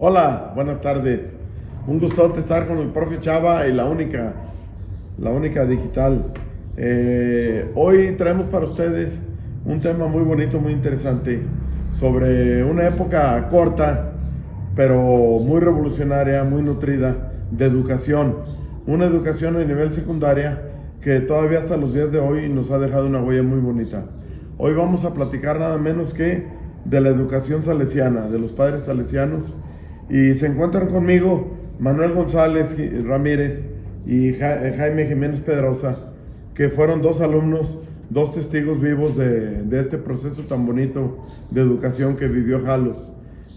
Hola, buenas tardes. Un gustote estar con el profe Chava y la única digital. Hoy traemos para ustedes un tema muy bonito, muy interesante, sobre una época corta, pero muy revolucionaria, muy nutrida, de educación. Una educación a nivel secundaria que todavía hasta los días de hoy nos ha dejado una huella muy bonita. Hoy vamos a platicar nada menos que de la educación salesiana, de los padres salesianos, y se encuentran conmigo Manuel González Ramírez y Jaime Jiménez Pedrosa, que fueron dos alumnos, dos testigos vivos de este proceso tan bonito de educación que vivió Jalos.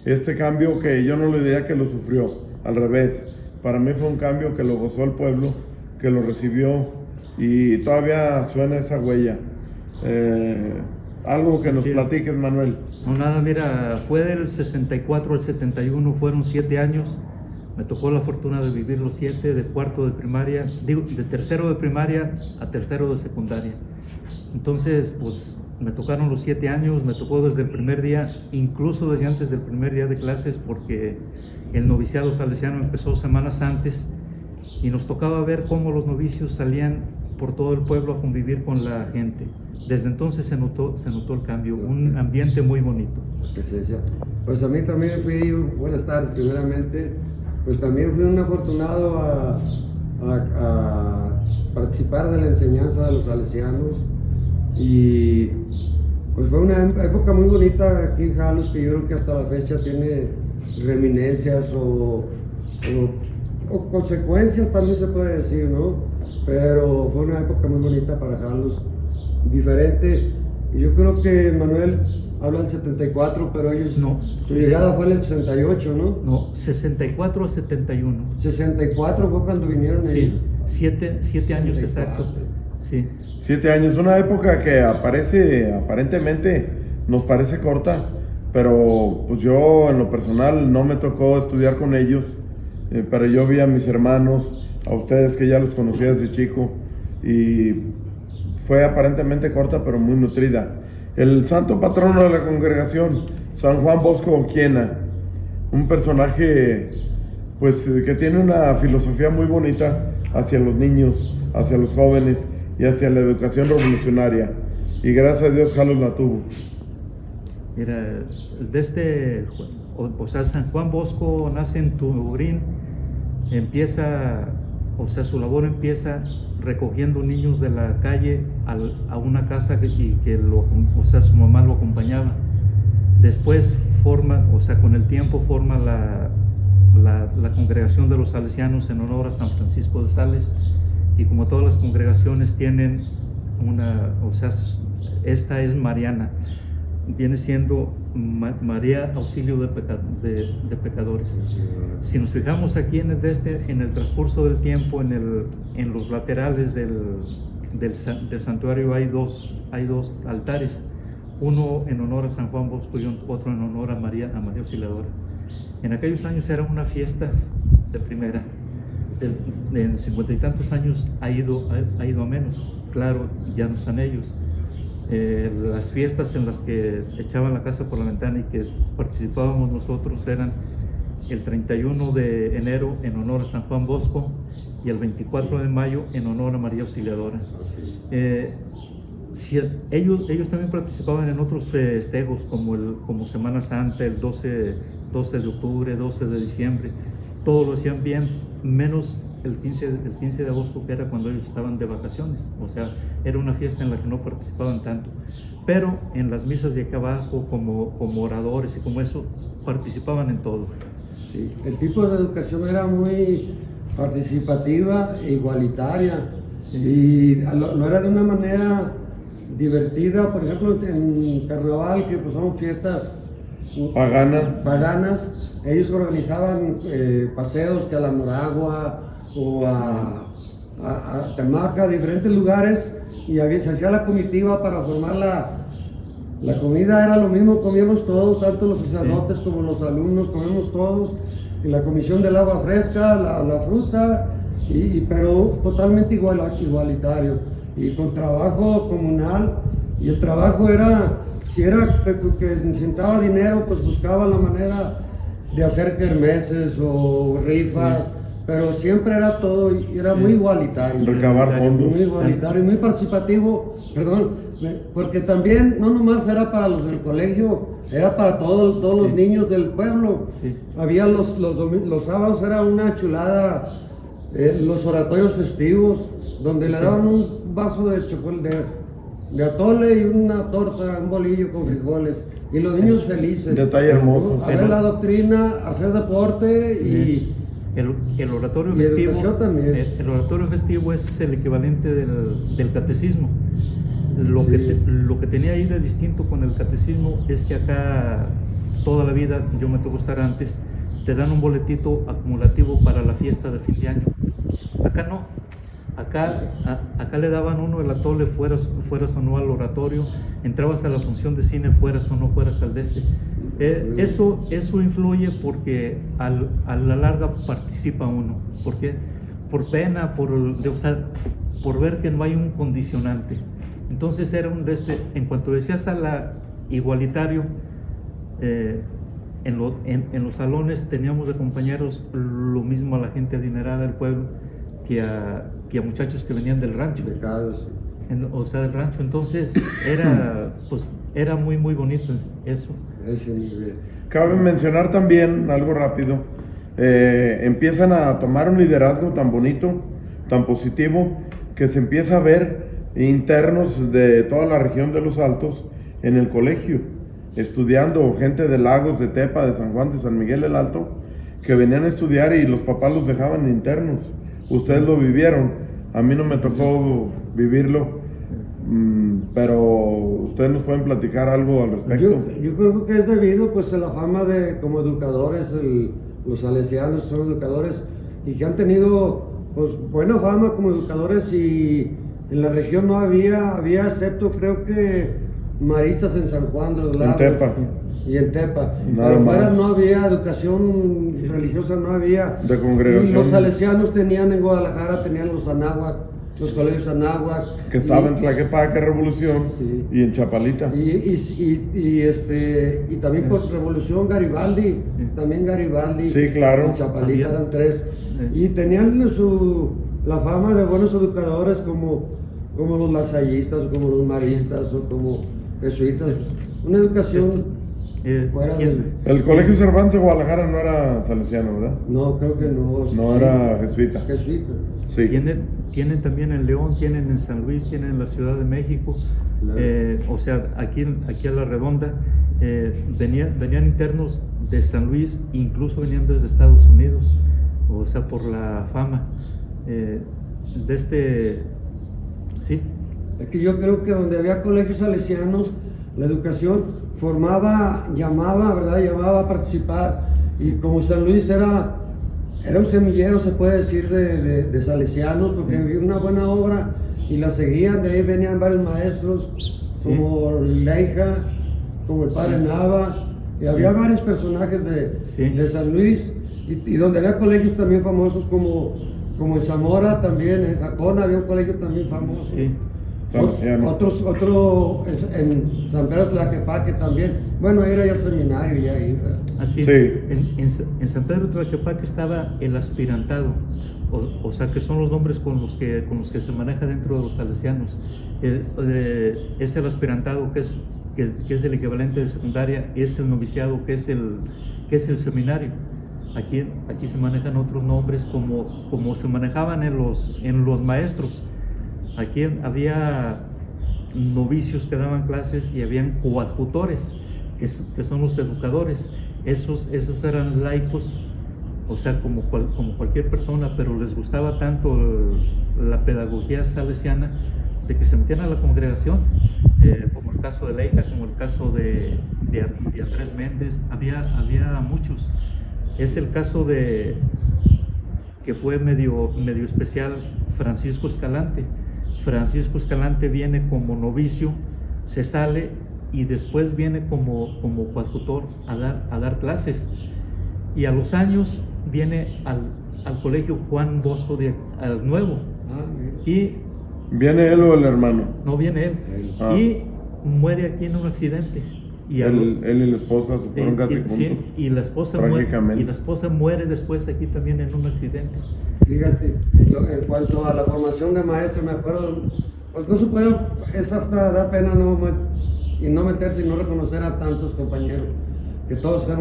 Este cambio que yo no le diría que lo sufrió, al revés. Para mí fue un cambio que lo gozó el pueblo, que lo recibió, y todavía suena esa huella. Algo que nos platiques, Manuel. No, nada, mira, fue del 64 al 71, fueron 7 años. Me tocó la fortuna de vivir los 7, de cuarto de primaria, digo, de tercero de primaria a tercero de secundaria. Entonces, pues me tocaron los 7 años, me tocó desde el primer día, incluso desde antes del primer día de clases, porque el noviciado salesiano empezó semanas antes y nos tocaba ver cómo los novicios salían por todo el pueblo a convivir con la gente. Desde entonces se notó el cambio, un ambiente muy bonito. Presencia. Pues a mí también buenas tardes primeramente, pues también fui un afortunado a participar de la enseñanza de los salesianos, y pues fue una época muy bonita aquí en Jalos, que yo creo que hasta la fecha tiene reminencias o consecuencias, también se puede decir, ¿no? Pero fue una época muy bonita para Jalos, diferente. Y yo creo que Manuel habla del 74, pero ellos, no, su llegada fue en el 68, ¿no? No, 64 a 71. 64 fue cuando vinieron ahí. Sí, 7 años exacto. Sí. 7 años, una época que aparentemente nos parece corta, pero pues yo en lo personal no me tocó estudiar con ellos, pero yo vi a mis hermanos, a ustedes que ya los conocía desde chico, y fue aparentemente corta pero muy nutrida. El santo patrono de la congregación, San Juan Bosco Oquiena, un personaje pues que tiene una filosofía muy bonita hacia los niños, hacia los jóvenes y hacia la educación revolucionaria, y gracias a Dios Jalos la tuvo. Mira, o sea, San Juan Bosco nace en Turín, su labor empieza recogiendo niños de la calle a una casa su mamá lo acompañaba. Después con el tiempo forma la congregación de los salesianos en honor a San Francisco de Sales, y como todas las congregaciones tienen esta es mariana, viene siendo María Auxilio de Pecadores. Si nos fijamos aquí en el transcurso del tiempo, en los laterales del santuario hay dos altares, uno en honor a San Juan Bosco y otro en honor a María Auxiliadora. En aquellos años era una fiesta de primera. En 50 y tantos años ha ido a menos. Claro, ya no están ellos. Las fiestas en las que echaban la casa por la ventana y que participábamos nosotros eran el 31 de enero en honor a San Juan Bosco y el 24 de mayo en honor a María Auxiliadora. Ellos también participaban en otros festejos como Semana Santa, el 12 de octubre, 12 de diciembre. Todo lo hacían bien, menos el 15 de agosto, que era cuando ellos estaban de vacaciones. O sea, era una fiesta en la que no participaban tanto. Pero en las misas de acá abajo, como oradores y como eso, participaban en todo. Sí, el tipo de educación era muy participativa e igualitaria. Sí. Y lo era de una manera divertida. Por ejemplo, en Carnaval, que pues son fiestas paganas, ellos organizaban paseos que a la Moragua o a Tamaca, diferentes lugares, y se hacía la comitiva para formar la comida. Era lo mismo, comíamos todos, tanto los sacerdotes como los alumnos, comíamos todos, y la comisión del agua fresca, la fruta, pero totalmente igualitario, y con trabajo comunal. Y el trabajo era, si era que necesitaba dinero, pues buscaba la manera de hacer kermeses o rifas, pero siempre era todo, era muy igualitario. Recabar fondos. Muy igualitario, muy participativo, perdón, porque también no nomás era para los del colegio, era para todos los niños del pueblo. Sí. Había los sábados era una chulada, los oratorios festivos, donde le daban un vaso de chocolate, de atole y una torta, un bolillo con frijoles, y los niños felices. Detalle hermoso. A ver la doctrina, hacer deporte y... El oratorio Y festivo, educación también. el oratorio festivo es el equivalente del catecismo. Lo que tenía ahí de distinto con el catecismo es que acá toda la vida, yo me tocó estar antes, te dan un boletito acumulativo para la fiesta de fin de año. Acá no. Acá le daban uno el atole, fueras o no al oratorio, entrabas a la función de cine, fueras o no fueras al de este. Eso influye porque a la larga participa uno. ¿Por qué? Por pena, por ver que no hay un condicionante. Entonces era en cuanto decías a la igualitario, en los salones teníamos de compañeros lo mismo a la gente adinerada del pueblo que a muchachos que venían del rancho. Del rancho. Entonces era muy muy bonito eso. Cabe mencionar también algo rápido. Empiezan a tomar un liderazgo tan bonito, tan positivo, que se empieza a ver internos de toda la región de Los Altos en el colegio, estudiando, gente de Lagos, de Tepa, de San Juan, de San Miguel el Alto, que venían a estudiar y los papás los dejaban internos. Ustedes lo vivieron, a mí no me tocó vivirlo, pero ustedes nos pueden platicar algo al respecto. Yo creo que es debido pues a la fama de como educadores, los salesianos son educadores y que han tenido pues buena fama como educadores, y en la región no había excepto creo que maristas en San Juan de los Lagos. En Tepa. Y en Tepa. Nada Pero más. fuera no había educación religiosa, no había. De congregación. Y los salesianos tenían en Guadalajara, tenían los Anáhuac, los colegios Anáhuac. Que estaba en Tlaquepaque, Revolución, Sí. y en Chapalita. Y también por Revolución Garibaldi, también Garibaldi. Sí, claro. En Chapalita Había. eran tres. Y tenían la fama de buenos educadores como los lasallistas, como los maristas, o como jesuitas. Una educación fuera del... El Colegio Cervantes de Guadalajara no era salesiano, ¿verdad? No, creo que no. No, era jesuita. Jesuita. Sí. Tienen también en León, tienen en San Luis, tienen en la Ciudad de México. Claro. O sea, aquí a la redonda venían internos de San Luis, incluso venían desde Estados Unidos, o sea, por la fama sí. Es que yo creo que donde había colegios salesianos, la educación llamaba a participar, y como San Luis era un semillero, se puede decir, de salesianos, porque había una buena obra y la seguían, de ahí venían varios maestros, como Leija, como el padre Nava, y había varios personajes de San Luis, y donde había colegios también famosos como en Zamora también, en Jacona había un colegio también famoso. Sí. Otro en San Pedro Tlaquepaque también. Bueno, era ya seminario, ya iba. Así, Sí. en San Pedro Tlaquepaque estaba el aspirantado, o sea que son los nombres con los que se maneja dentro de los salesianos. Es el aspirantado, que es el equivalente de secundaria, es el noviciado, que es el seminario. Aquí se manejan otros nombres como se manejaban en los maestros. Aquí había novicios que daban clases y habían coadjutores, que son los educadores. Esos eran laicos, o sea, como cualquier persona, pero les gustaba tanto la pedagogía salesiana de que se metían a la congregación, como el caso de Leija, como el caso de Andrés Méndez. Había muchos. Es el caso que fue medio especial, Francisco Escalante. Francisco Escalante viene como novicio, se sale y después viene como coadjutor a dar clases, y a los años viene al colegio Juan Bosco al Nuevo, y ¿Viene él o el hermano? no viene él, Ah. y muere aquí en un accidente, Él y la esposa se fueron casi juntos. sí, y la esposa muere después aquí también en un accidente. Fíjate, en cuanto a la formación de maestro, me acuerdo, pues no se puede, es hasta da pena no meterse y no reconocer a tantos compañeros, que todos eran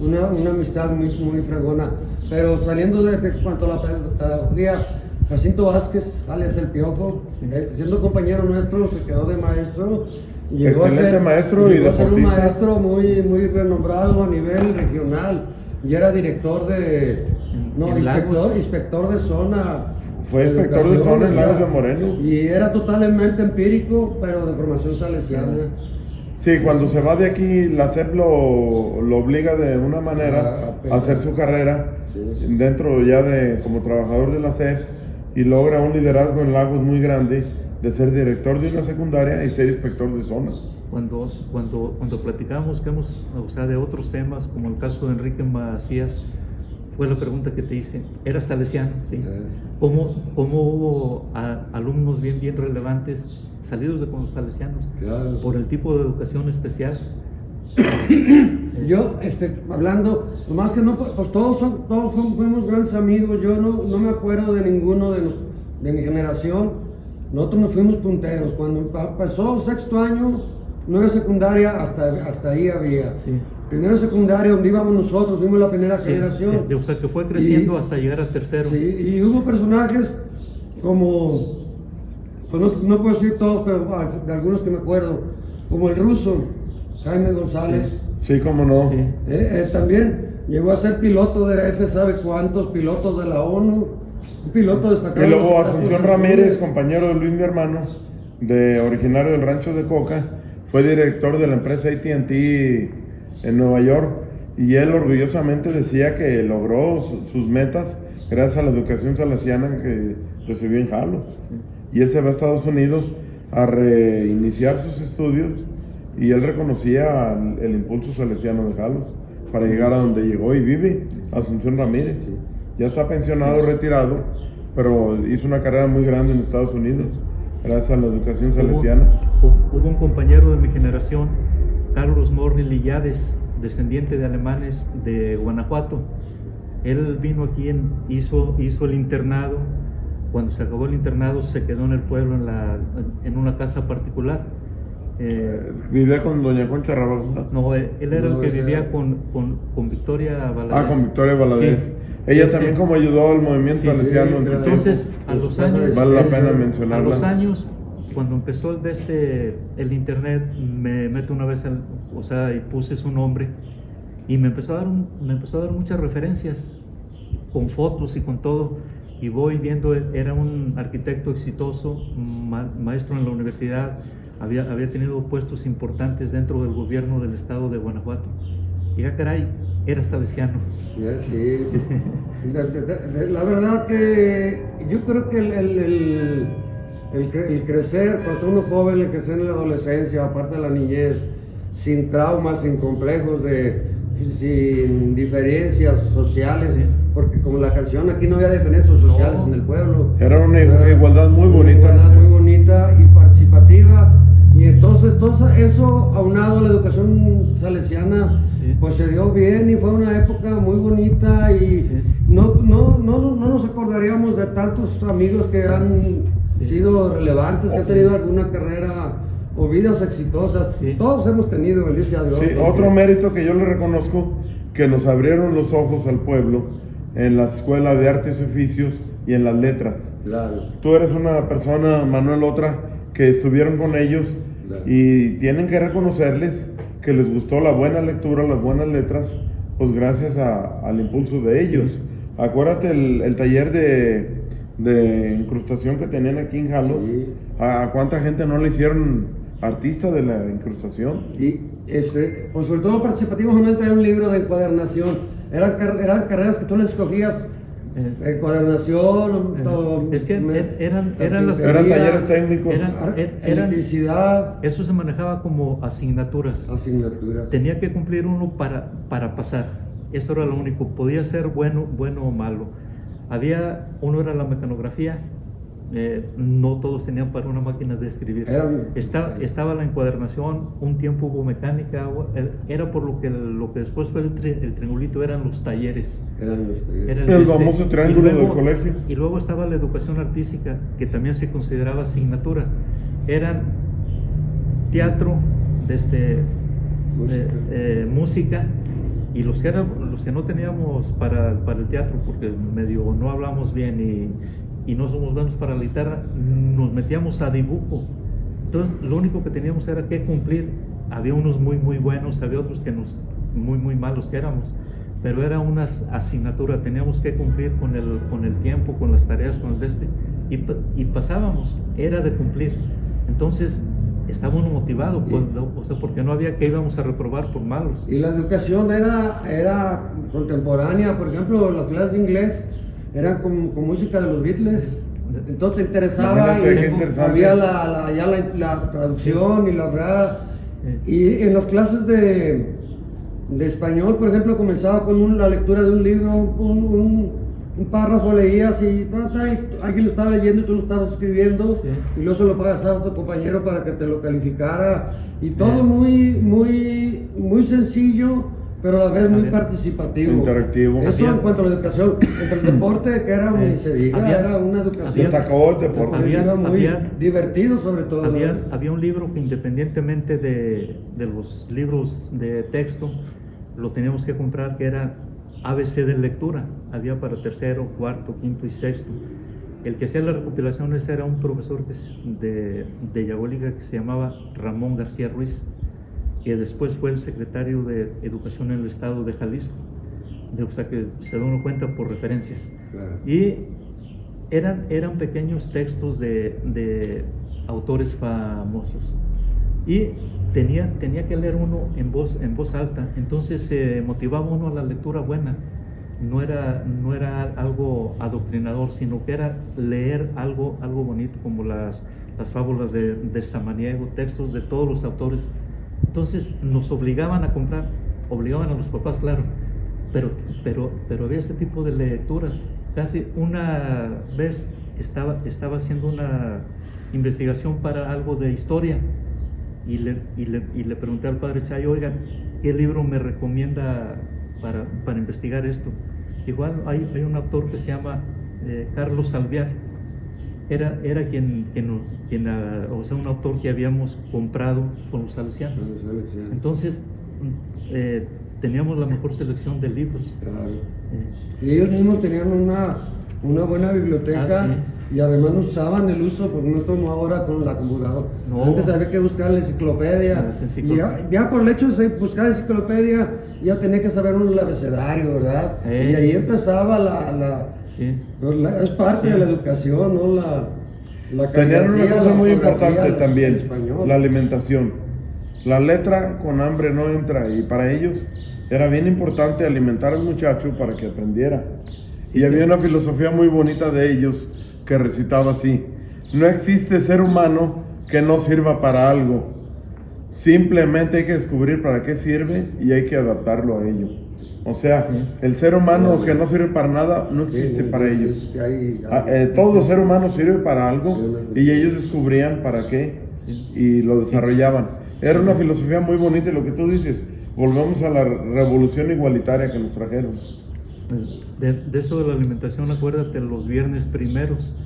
una amistad muy fregona. Pero saliendo de cuanto a la pedagogía, Jacinto Vázquez, alias El Piojo, siendo compañero nuestro, se quedó de maestro. Llegó Excelente maestro y llegó a ser un deportista. maestro muy renombrado a nivel regional. Y era director inspector de zona. Fue inspector de zona en Lagos de Moreno. Y era totalmente empírico, pero de formación salesiana. Sí, cuando se va de aquí, la SEP lo obliga de una manera a hacer su carrera dentro ya como trabajador de la SEP, y logra un liderazgo en Lagos muy grande, de ser director de una secundaria y ser inspector de zona. Cuando platicamos de otros temas, como el caso de Enrique Macías, fue la pregunta que te hice, ¿era salesiano? Sí. ¿Cómo hubo alumnos bien relevantes salidos de como salesianos? Claro. Por el tipo de educación especial? Yo, hablando, nomás que no, pues todos fuimos grandes amigos. Yo no me acuerdo de ninguno de mi generación. Nosotros nos fuimos punteros. Cuando empezó sexto año, 9 secundaria, hasta ahí había. Sí. Primero secundaria, donde íbamos nosotros, fuimos la primera generación. O sea, que fue creciendo hasta llegar a tercero. Sí, y hubo personajes como, pues no puedo decir todos, pero de algunos que me acuerdo, como el ruso, Jaime González. Sí, cómo no. Sí. También llegó a ser piloto de F, sabe cuántos pilotos de la ONU, un piloto destacado. Y luego Asunción Ramírez, compañero de Luis, mi hermano, originario del rancho de Coca, fue director de la empresa AT&T en Nueva York, y él orgullosamente decía que logró sus metas gracias a la educación salesiana que recibió en Jalos. Y él se va a Estados Unidos a reiniciar sus estudios, y él reconocía el impulso salesiano de Jalos para llegar a donde llegó y vive. Asunción Ramírez ya está pensionado, retirado, pero hizo una carrera muy grande en Estados Unidos gracias a la educación salesiana. Hubo un compañero de mi generación, Carlos Morri Lillades, descendiente de alemanes de Guanajuato. Él vino aquí, hizo el internado. Cuando se acabó el internado, se quedó en el pueblo en una casa particular. ¿Vivía con doña Concha Rabagunda? No, él era el que vivía con Victoria Valadez. Con Victoria Valadez. Sí. Ella también como ayudó al movimiento salesiano en su Entonces, tiempo. a los años, vale la pena mencionarla. A los años, cuando empezó el internet, me meto una vez y puse su nombre, y me empezó a dar muchas referencias con fotos y con todo, y voy viendo, era un arquitecto exitoso, maestro en la universidad, había tenido puestos importantes dentro del gobierno del estado de Guanajuato, y caray, era salesiano. Sí, la verdad que yo creo que el crecer, cuando uno joven, el crecer en la adolescencia, aparte de la niñez, sin traumas, sin complejos, sin diferencias sociales, porque como la canción, aquí no había diferencias sociales en el pueblo. Era una igualdad muy bonita. Una igualdad muy bonita y participativa. Y entonces todo eso aunado a la educación salesiana, pues se dio bien, y fue una época muy bonita, y no nos acordaríamos de tantos amigos que han sido relevantes, que han tenido alguna carrera o vidas exitosas. Todos hemos tenido, bendición a Dios. Sí, otro mérito que yo le reconozco, que nos abrieron los ojos al pueblo en la Escuela de Artes y Oficios y en las letras. Claro. Tú eres una persona, Manuel, que estuvieron con ellos, y tienen que reconocerles que les gustó la buena lectura, las buenas letras, pues gracias al impulso de ellos. Acuérdate el taller de incrustación que tenían aquí en Jalos. ¿A cuánta gente no le hicieron artista de la incrustación? Y pues sobre todo participativos, Manuel tenía un libro de encuadernación. Eran carreras que tú les escogías. Encuadernación, eran talleres técnicos, electricidad. Eso se manejaba como asignaturas. Tenía que cumplir uno para pasar. Eso era lo único. Podía ser bueno o malo. Uno era la mecanografía, no todos tenían para una máquina de escribir. Estaba la encuadernación, un tiempo hubo mecánica, era por lo que después fue el triangulito, eran los talleres. Era el famoso triángulo del colegio. Y luego estaba la educación artística, que también se consideraba asignatura. Eran teatro, música, y los que no teníamos para el teatro, porque medio no hablamos bien y no somos buenos para la guitarra, nos metíamos a dibujo. Entonces lo único que teníamos era que cumplir. Había unos muy muy buenos, había otros que muy muy malos que éramos, pero era una asignatura, teníamos que cumplir con el tiempo, con las tareas, con y pasábamos, era de cumplir. Entonces estaba uno motivado, o sea, porque no había que íbamos a reprobar por malos. Y la educación era contemporánea. Por ejemplo, las clases de inglés eran con música de los Beatles. Entonces te interesaba y había la traducción y la verdad. Y en las clases de español, por ejemplo, comenzaba con la lectura de un libro, un párrafo leías y alguien lo estaba leyendo y tú lo estabas escribiendo, sí. Y luego se lo pasabas a tu compañero para que te lo calificara, y todo muy sencillo, pero a la vez muy participativo, interactivo. Eso en cuanto a la educación. Entre el deporte, que era ni se diga, era una educación. Destacó el deporte. Era muy divertido, sobre todo. Había un libro que, independientemente de los libros de texto, lo teníamos que comprar, que era ABC de lectura. Había para tercero, cuarto, quinto y sexto. El que hacía las recopilaciones era un profesor de Yagóliga que se llamaba Ramón García Ruiz, que después fue el secretario de Educación en el estado de Jalisco. O sea que se da uno cuenta por referencias. Claro. Y eran pequeños textos de autores famosos. Y tenía que leer uno en voz alta. Entonces se motivaba uno a la lectura buena. No era algo adoctrinador, sino que era leer algo bonito, como las fábulas de Samaniego, textos de todos los autores. Entonces nos obligaban a comprar, obligaban a los papás, claro, pero había este tipo de lecturas. Casi una vez estaba haciendo una investigación para algo de historia y le pregunté al padre Chayo, oiga, ¿qué libro me recomienda para investigar esto? Igual hay un autor que se llama Carlos Alvear. Era o sea, un autor que habíamos comprado con los salesianos. Entonces teníamos la mejor selección de libros. Claro. Y ellos mismos tenían una buena biblioteca, y además no usaban el uso, porque no es como ahora con la computadora. No. Antes había que buscar la enciclopedia. Y ya por el hecho de buscar la enciclopedia, ya tenía que saber uno el abecedario, ¿verdad? Y ahí empezaba es parte de la educación, ¿no? Tenían una cosa muy importante también, la alimentación. La letra con hambre no entra, y para ellos era bien importante alimentar al muchacho para que aprendiera. Y había una filosofía muy bonita de ellos que recitaba así: no existe ser humano que no sirva para algo, simplemente hay que descubrir para qué sirve y hay que adaptarlo a ello. O sea, el ser humano que no sirve para nada no existe para ellos. Todo ser humano sirve para algo, y ellos descubrían para qué y lo desarrollaban. Era una filosofía muy bonita, y lo que tú dices, volvemos a la revolución igualitaria que nos trajeron. De eso de la alimentación, acuérdate, los viernes primeros,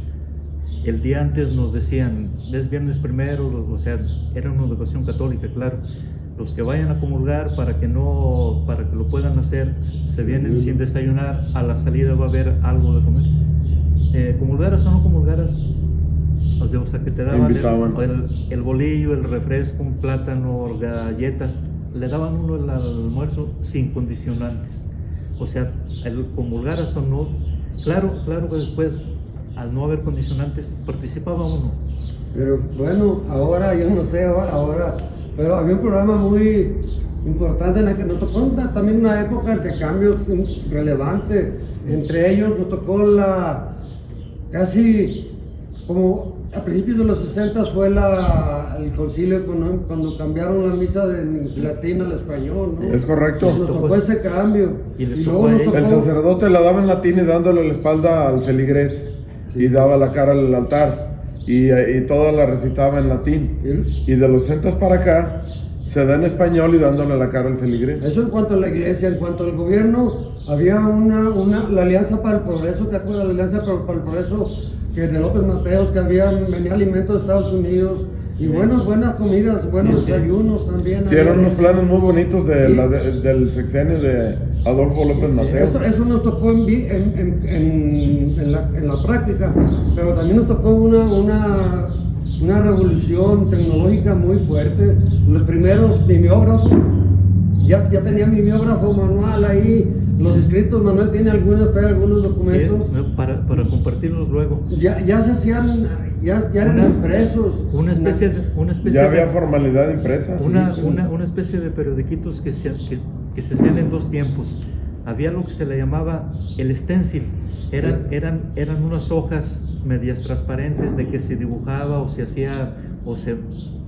el día antes nos decían, es viernes primero, o sea, era una educación católica, claro. Los que vayan a comulgar, para que lo puedan hacer, se vienen sin desayunar, a la salida va a haber algo de comer. Comulgaras o no comulgaras, o sea, que te daban el bolillo, el refresco, un plátano, galletas, le daban uno el almuerzo sin condicionantes. O sea, el comulgaras o no, claro que después, al no haber condicionantes, participaba uno. Pero bueno, ahora, yo no sé, pero había un programa muy importante en el que nos tocó también una época de cambios relevantes. Entre ellos nos tocó casi como a principios de los 60 fue el concilio cuando cambiaron la misa de latín al español, ¿no? Es correcto. Nos tocó ese cambio. Y luego el sacerdote la daba en latín y dándole la espalda al feligrés. y daba la cara al altar y toda la recitaba en latín. Y de los 60 para acá se da en español y dándole la cara al feligrés. Eso en cuanto a la iglesia. En cuanto al gobierno, había la Alianza para el Progreso. ¿Te acuerdas? La Alianza para el Progreso, que de López Mateos, que venía alimentos de Estados Unidos. Y buenas comidas, buenos desayunos también. Sí, eran unos planes muy bonitos del sexenio de Adolfo López Mateos. Eso nos tocó en la práctica, pero también nos tocó una revolución tecnológica muy fuerte. Los primeros mimeógrafos, ya tenía mimeógrafo manual ahí. Los escritos, Manuel trae algunos documentos. Sí, para compartirlos luego. Ya se hacían, ya eran impresos. Una especie ya había formalidad impresa. Una especie de periodiquitos que se hacían en dos tiempos. Había lo que se le llamaba el stencil. Eran unas hojas medias transparentes de que se dibujaba o se hacía o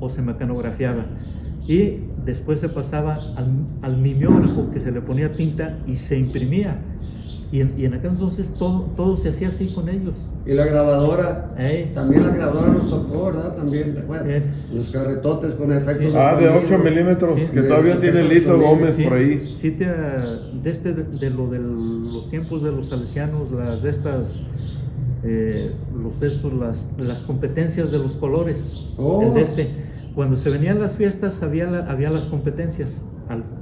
se mecanografiaba. Y después se pasaba al mimeógrafo, que se le ponía tinta y se imprimía. Y en aquel entonces todo se hacía así con ellos. Y la grabadora, también la grabadora nos tocó, ¿verdad? También, ¿te acuerdas? Los carretotes con efectos de 8 milímetros, que todavía tiene Lito Gómez por ahí. Sí, de los tiempos de los salesianos, las competencias de los colores, cuando se venían las fiestas había las competencias,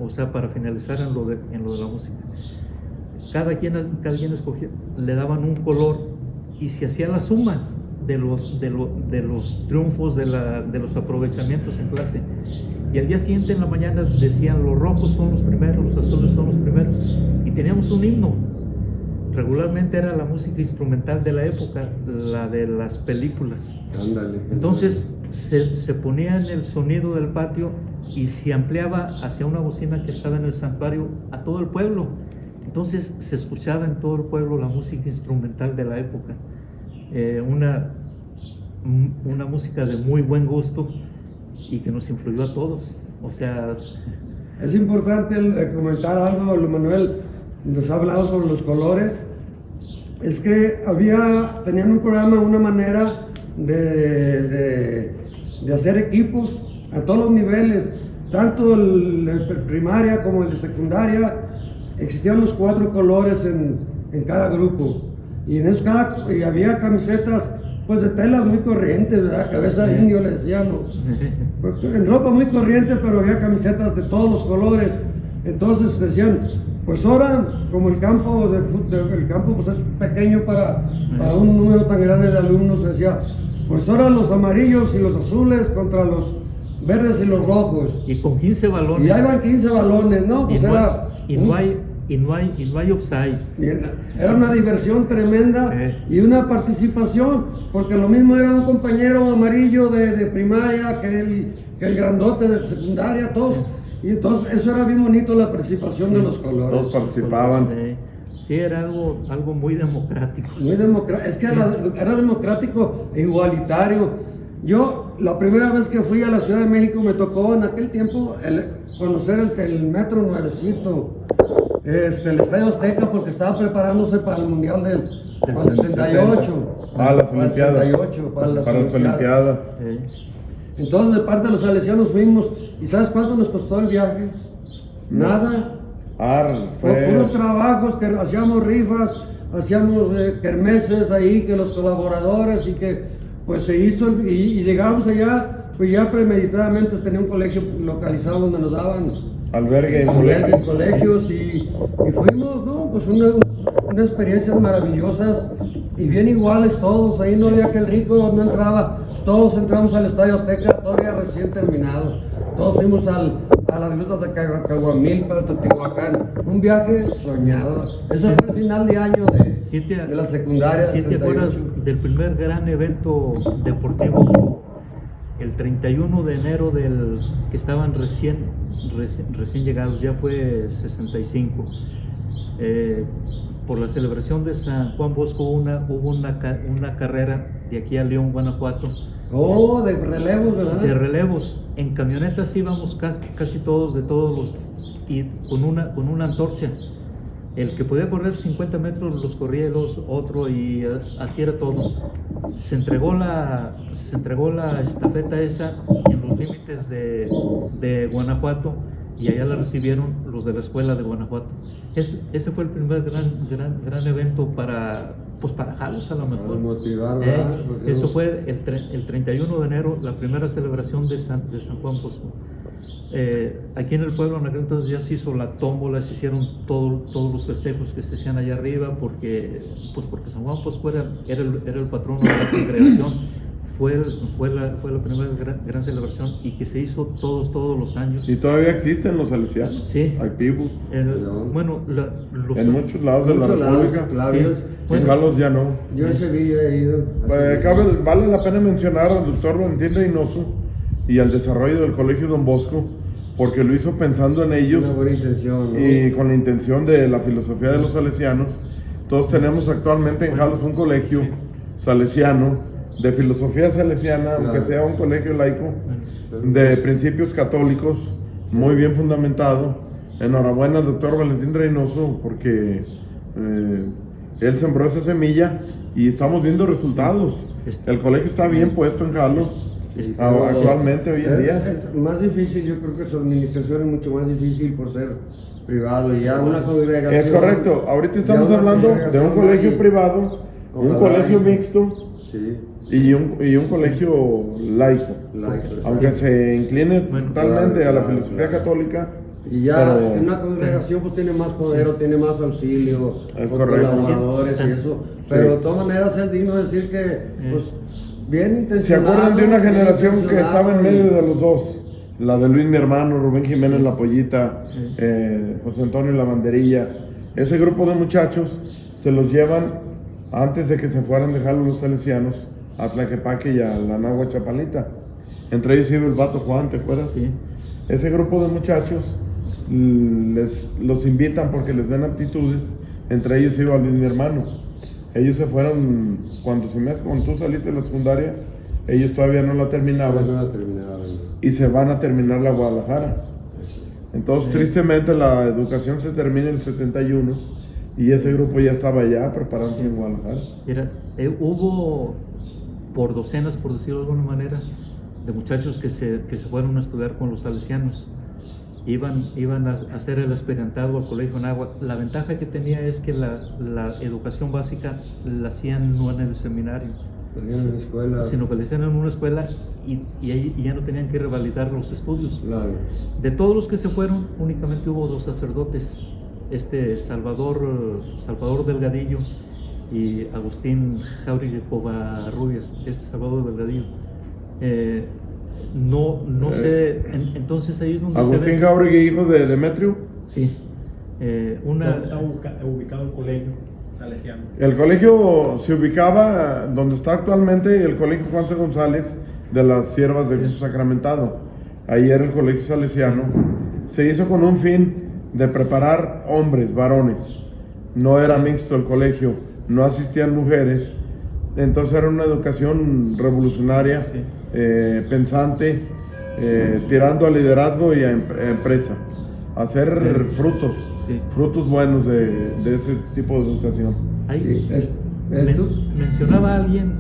o sea, para finalizar en lo de la música. Cada quien escogía, le daban un color y se hacía la suma de los triunfos, de los aprovechamientos en clase. Y al día siguiente en la mañana decían: los rojos son los primeros, los azules son los primeros. Y teníamos un himno. Regularmente era la música instrumental de la época, la de las películas. Ándale. Entonces se ponía en el sonido del patio y se ampliaba hacia una bocina que estaba en el santuario a todo el pueblo. Entonces se escuchaba en todo el pueblo la música instrumental de la época. Una música de muy buen gusto y que nos influyó a todos. O sea, es importante comentar algo, Manuel nos ha hablado sobre los colores. Es que tenían un programa, una manera de hacer equipos a todos los niveles, tanto el de primaria como el de secundaria. Existían los 4 colores en cada grupo, y y había camisetas pues de telas muy corrientes, ¿verdad? Cabeza de indio le decían, en ropa muy corriente, pero había camisetas de todos los colores. Entonces decían, pues ahora, como el campo pues es pequeño para un número tan grande de alumnos, decía, pues ahora los amarillos y los azules contra los verdes y los rojos. Y con 15 balones. Y ahí van 15 balones, ¿no? Pues y no hay offside. Era una diversión tremenda y una participación, porque lo mismo era un compañero amarillo de primaria que el grandote de secundaria, todos. Y entonces eso era bien bonito, la participación de los colores. Todos participaban. Sí, era algo muy democrático. Muy democrático, es que era democrático e igualitario. Yo, la primera vez que fui a la Ciudad de México, me tocó en aquel tiempo conocer el metro nuevecito, el Estadio Azteca, porque estaba preparándose para el Mundial del 68. Para las Olimpiadas. Para las Olimpiadas. Entonces, de parte de los salesianos fuimos, ¿y sabes cuánto nos costó el viaje? Nada. Fue unos trabajos que hacíamos, rifas, hacíamos kermeses ahí, que los colaboradores, y que pues se hizo, y llegamos allá, pues ya premeditadamente tenía un colegio localizado donde nos daban albergue en colegios, y fuimos, ¿no? Pues unas experiencias maravillosas, y bien iguales todos. Ahí no había que el rico no entraba, todos entramos al Estadio Azteca todavía recién terminado. Todos fuimos a las grutas de Caguamilpa, Teotihuacán, un viaje soñado. Ese fue el final de año de la secundaria. ¿Sí te acuerdas del primer gran evento deportivo? El 31 de enero que estaban recién llegados, ya fue 65. Por la celebración de San Juan Bosco hubo una carrera de aquí a León, Guanajuato. De relevos, ¿verdad? De relevos. En camionetas íbamos casi todos, y con una antorcha. El que podía correr 50 metros los corría los otro y así era todo. Se entregó la estafeta esa en los límites de Guanajuato y allá la recibieron los de la escuela de Guanajuato. Ese fue el primer gran evento para jalos a lo mejor. Para motivar, ¿verdad? Eso fue el 31 de enero, la primera celebración de San Juan Bosco. Aquí en el pueblo en aquel entonces ya se hizo la tómbola, se hicieron todos los festejos que se hacían allá arriba porque San Juan Bosco era el patrono de la congregación. Fue la primera gran celebración y que se hizo todos los años. Y todavía existen los salesianos, sí, activos. Bueno, en muchos lados de la República. Clavios. Sí. En Jalos ya no. Yo en Sevilla he ido. Vale la pena mencionar al doctor Valentín Reynoso y al desarrollo del Colegio Don Bosco, porque lo hizo pensando en ellos. Una buena intención, ¿no? Y con la intención de la filosofía de los salesianos. Todos tenemos actualmente en Jalos un colegio salesiano, de filosofía salesiana, Claro. aunque sea un colegio laico, de principios católicos, muy bien fundamentado. Enhorabuena al doctor Valentín Reynoso, porque él sembró esa semilla y estamos viendo resultados. El colegio está bien puesto en Jalos. Sí, Actualmente, hoy en día. Es más difícil, yo creo que su administración es mucho más difícil por ser privado y ya una congregación. Es correcto, ahorita estamos ya una hablando de un congregación colegio ahí, privado, un ojalá colegio y- mixto Sí, y un colegio laico. laico, Aunque sí. se incline totalmente claro, a la claro, filosofía claro. católica. Y ya pero- en una congregación pues tiene más poder o tiene más auxilio, Es o correcto. colaboradores Sí. y eso. Pero de todas maneras es digno decir que pues bien ¿Se intencionado. acuerdan de una bien generación que intencionado estaba en y- medio de los dos? La de Luis, mi hermano, Rubén Jiménez La Pollita, Sí. José Antonio La Banderilla. Ese grupo de muchachos se los llevan antes de que se fueran de Jalos los salesianos a Tlaquepaque y a la Nahua Chapalita. Entre ellos iba el Vato Juan, ¿te acuerdas? Sí. Ese grupo de muchachos los invitan porque les ven aptitudes. Entre ellos iba Luis, mi hermano. Ellos se fueron cuando tú saliste de la secundaria, ellos todavía no la terminaban. No la terminaron. Y se van a terminar la Guadalajara. Entonces, Sí. tristemente, la educación se termina en el 71 y ese grupo ya estaba ya preparándose Sí. en Guadalajara. Hubo por docenas, por decirlo de alguna manera, de muchachos que se fueron a estudiar con los salesianos. Iban a hacer el aspirantado al colegio Nahua. La ventaja que tenía es que la educación básica la hacían no en el seminario, Tenían una escuela. sino que la hacían en una escuela y ahí ya no tenían que revalidar los estudios. Claro. De todos los que se fueron, únicamente hubo 2 sacerdotes, Salvador Delgadillo y Agustín Jauregui Covarrubias, Salvador Delgadillo. No sé, entonces ahí es donde se Agustín ve. Jauregui, hijo de Demetrio. Sí. ¿Dónde está ubicado el colegio salesiano? El colegio se ubicaba donde está actualmente el colegio Juan C. González de las Siervas de Sí. Jesús Sacramentado. Ahí era el colegio salesiano. Se hizo con un fin de preparar hombres, varones. No era mixto el colegio, no asistían mujeres. Entonces era una educación revolucionaria, Sí. pensante, tirando a liderazgo y a empresa. Hacer Sí. frutos buenos de ese tipo de educación. Ahí Sí, esto. mencionaba alguien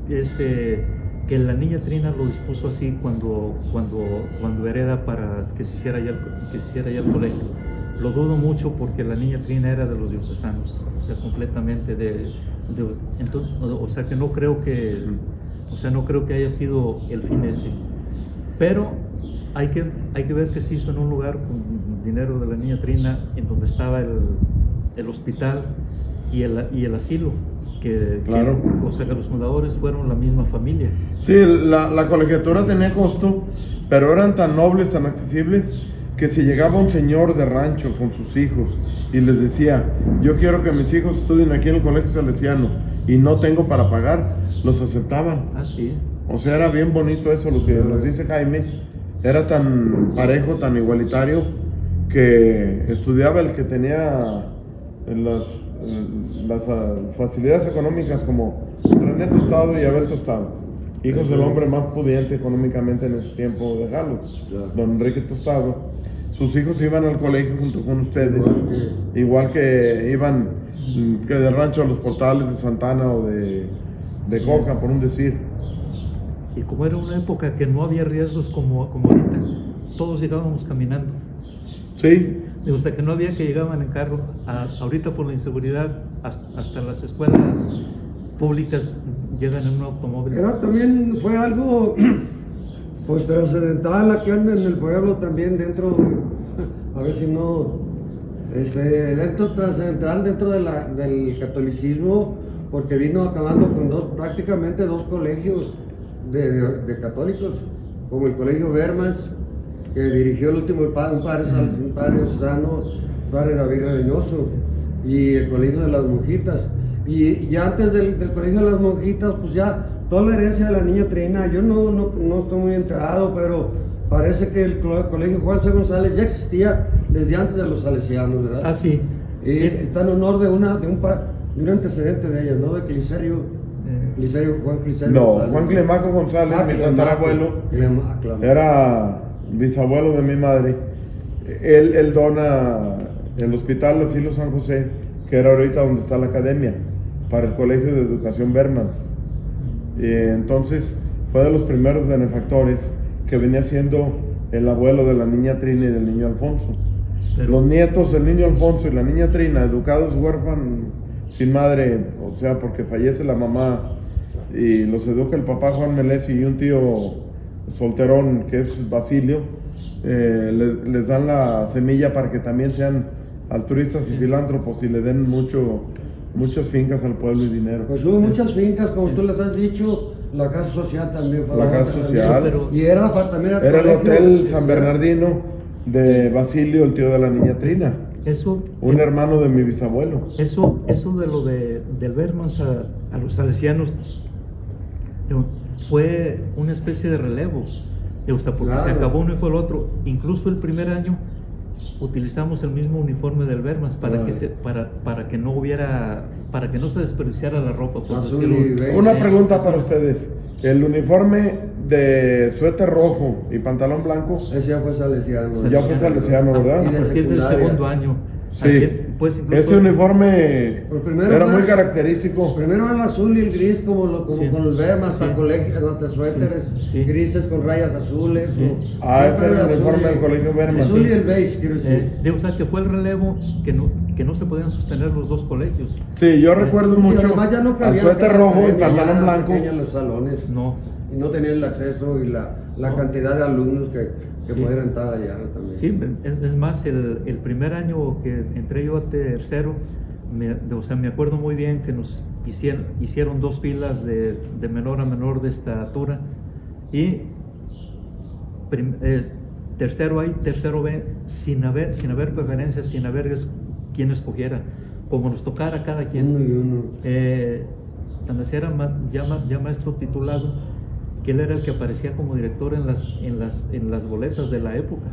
que la niña Trina lo dispuso así cuando hereda para que se hiciera ya el colegio. Lo dudo mucho porque la niña Trina era de los diocesanos, o sea, completamente entonces, o sea que no creo que haya sido el fin ese. Pero hay que ver que se hizo en un lugar con dinero de la niña Trina, en donde estaba el hospital y el asilo, Claro. o sea que los fundadores fueron la misma familia. Sí, la colegiatura tenía costo, pero eran tan nobles, tan accesibles, que si llegaba un señor de rancho con sus hijos y les decía, yo quiero que mis hijos estudien aquí en el colegio salesiano y no tengo para pagar, los aceptaban. Ah, sí. O sea, era bien bonito eso, lo que nos dice Jaime. Era tan parejo, tan igualitario, que estudiaba el que tenía las facilidades económicas, como René Tostado y Abel Tostado, hijos del hombre más pudiente económicamente en ese tiempo de Jalos, Claro. don Enrique Tostado. sus hijos iban al colegio junto con ustedes, igual que iban que del rancho a los Portales de Santana o de Coca, por un decir. Y como era una época que no había riesgos como ahorita, todos llegábamos caminando. Sí, O sea, que no había que llegaban en carro. Ahorita por la inseguridad, hasta las escuelas públicas llegan en un automóvil. También fue algo pues trascendental aquí en el pueblo también dentro, a ver si no, trascendental dentro del catolicismo, porque vino acabando con prácticamente dos colegios de católicos, como el colegio Bermans, que dirigió el último un padre sano, padre David Reynoso, y el colegio de las monjitas. Y ya antes del colegio de las monjitas, pues ya toda la herencia de la niña Trina, yo no estoy muy enterado, pero parece que el colegio Juan C. González ya existía desde antes de los salesianos, ¿verdad? Ah, sí. Está en honor de un antecedente de ella, ¿no? De Juan Clicerio no, González. Juan Clemaco González, mi tatarabuelo, era bisabuelo de mi madre. Él dona el hospital Asilo San José, que era ahorita donde está la academia, para el Colegio de Educación Bermans. Entonces fue de los primeros benefactores, que venía siendo el abuelo de la niña Trina y del niño Alfonso. Los nietos del niño Alfonso y la niña Trina, educados huérfanos, sin madre, o sea, porque fallece la mamá y los educa el papá Juan Melesi y un tío solterón que es Basilio, les dan la semilla para que también sean altruistas y filántropos y le den muchas fincas al pueblo y dinero. Pues hubo muchas fincas, como tú les has dicho, la casa social también fue la casa social, y era el hotel San Bernardino de Basilio, el tío de la niña Trina, un hermano de mi bisabuelo. Eso de lo del Bermans a los salesianos fue una especie de relevo, o sea, porque se acabó uno y fue el otro. Incluso el primer año utilizamos el mismo uniforme del Bermans para que no se desperdiciara la ropa, por decirlo. Una pregunta para ustedes: el uniforme de suéter rojo y pantalón blanco, ese ya fue salesiano. Ya fue salesiano, ¿verdad? A partir del segundo año. Sí, pues incluso ese uniforme era muy característico. Primero el azul y el gris, como con el Bermans, al colegio, hasta suéteres grises con rayas azules. Sí. Ese era el uniforme del colegio Bermans. El azul y el beige, quiero decir. O sea, que fue el relevo que no se podían sostener los dos colegios. Sí, yo recuerdo mucho ya no al suéter rojo y pantalón blanco. En los salones. No. Y no tenían el acceso y la cantidad de alumnos que pudieran estar allá también. Sí, es más, el primer año que entré yo a tercero, me acuerdo muy bien que nos hicieron dos filas de menor a menor de estatura, y tercero A y tercero B, sin haber preferencias, sin haber quien escogiera, como nos tocara cada quien. Tan era ya maestro titulado, que él era el que aparecía como director en las boletas de la época.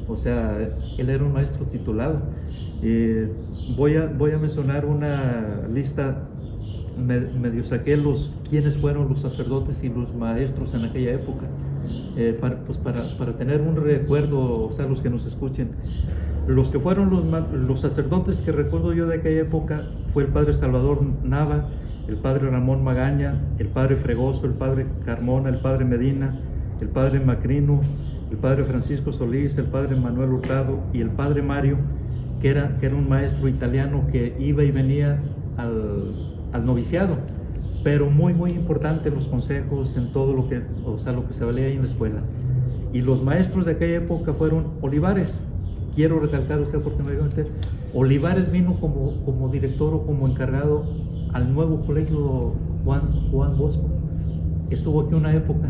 O sea, él era un maestro titulado. Voy a mencionar una lista, medio saqué quiénes fueron los sacerdotes y los maestros en aquella época, para tener un recuerdo, o sea, los que nos escuchen. Los que fueron los sacerdotes que recuerdo yo de aquella época fue el padre Salvador Nava, el padre Ramón Magaña, el padre Fregoso, el padre Carmona, el padre Medina, el padre Macrino, el padre Francisco Solís, el padre Manuel Hurtado y el padre Mario, que era un maestro italiano que iba y venía al noviciado, pero muy muy importante en los consejos, en todo lo que se valía ahí en la escuela. Y los maestros de aquella época fueron Olivares. Quiero recalcar usted porque me voy a meter. Olivares vino como director o como encargado al nuevo colegio Juan Bosco. Estuvo aquí una época.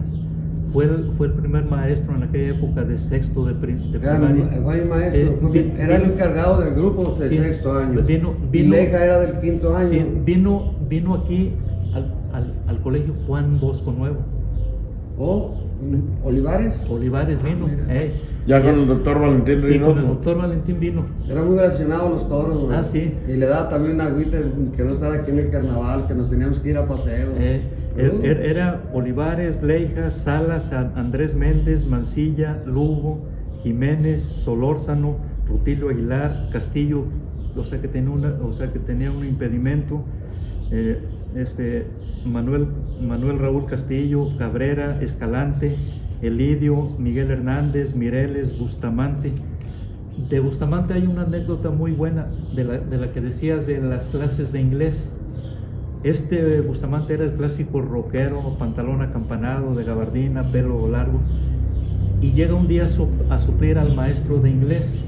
Fue el primer maestro en aquella época de sexto de primaria. Fue maestro, era el encargado del grupo de sexto año. Y Leja era del quinto año. Sí, vino aquí al colegio Juan Bosco Nuevo. ¿Olivares? Olivares vino. Ya con el doctor Valentín Reynoso. Sí, con el doctor Valentín vino. Era muy relacionado a los toros, ¿no? Sí. Y le daba también una agüita que no estaba aquí en el carnaval, que nos teníamos que ir a paseo. Era Olivares, Leija, Salas, Andrés Méndez, Mancilla, Lugo, Jiménez, Solórzano, Rutilio Aguilar, Castillo, o sea que tenía un impedimento, Manuel Raúl Castillo, Cabrera, Escalante, Elidio, Miguel Hernández, Mireles, Bustamante. De Bustamante hay una anécdota muy buena de la que decías de las clases de inglés. Bustamante era el clásico rockero, pantalón acampanado, de gabardina, pelo largo, y llega un día a suplir al maestro de inglés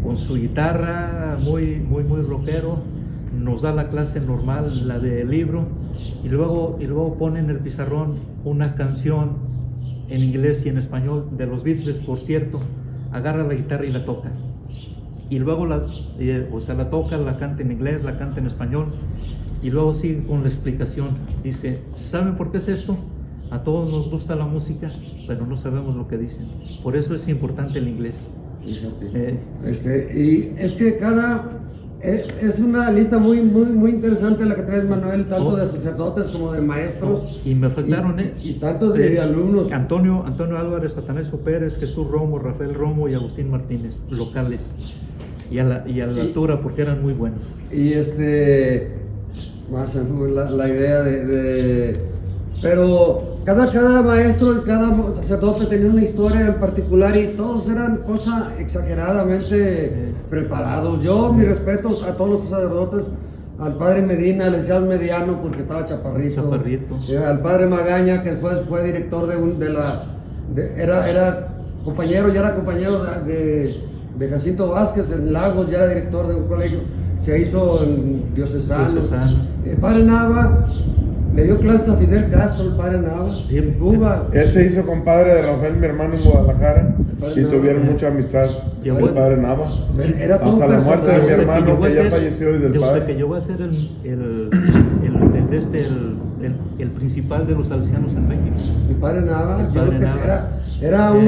con su guitarra, muy rockero. Nos da la clase normal, la del libro, y luego pone en el pizarrón una canción en inglés y en español de los Beatles, por cierto. Agarra la guitarra y la toca, y luego la toca, la canta en inglés, la canta en español, y luego sigue con la explicación. Dice: ¿saben por qué es esto? A todos nos gusta la música, pero no sabemos lo que dicen. Por eso es importante el inglés. Y es que es una lista muy interesante la que traes, Manuel, tanto de sacerdotes como de maestros. Y me faltaron y tanto de alumnos. Antonio Álvarez, Atanasio Pérez, Jesús Romo, Rafael Romo y Agustín Martínez, locales, y a la altura, porque eran muy buenos. Y más se me fue la idea pero cada maestro y cada sacerdote tenía una historia en particular, y todos eran cosas exageradamente preparados. Yo, mis respetos a todos los sacerdotes, al padre Medina, le decía mediano porque estaba chaparrito. Al padre Magaña, que después fue director era compañero de Jacinto Vázquez en Lagos, ya era director de un colegio, se hizo en diocesano. El padre Nava le dio clases a Fidel Castro, el padre Nava, sí, en Cuba. Él se hizo compadre de Rafael, mi hermano, en Guadalajara, y Nava, tuvieron mucha amistad. El padre Nava. Era todo hasta la muerte de mi personaje. hermano, que ya falleció, y del padre. O sea, que llegó a ser el principal de los salesianos en México. Mi padre Nava, El yo padre creo que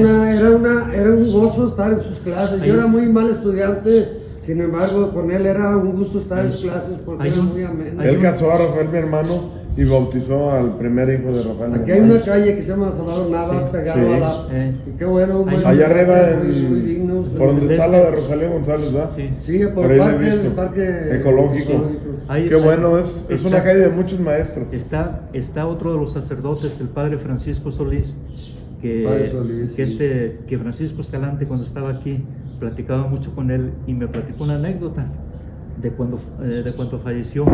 Nava. era un gozo estar en sus clases. Yo era muy mal estudiante, sin embargo, con él era un gusto estar en sus clases porque era muy ameno. Él casó a Rafael, mi hermano, y bautizó al primer hijo de Rafael. Aquí hay una calle que se llama Salvador Nava, pegado a la... y qué bueno. Allá arriba, muy dignos. por donde está la de Rosalía González, ¿verdad? Sí, por ahí el la he visto. parque ecológico. Qué bueno, es una calle de muchos maestros. Está otro de los sacerdotes, el padre Francisco Solís, que Francisco Escalante, cuando estaba aquí, platicaba mucho con él, y me platicó una anécdota de cuando falleció.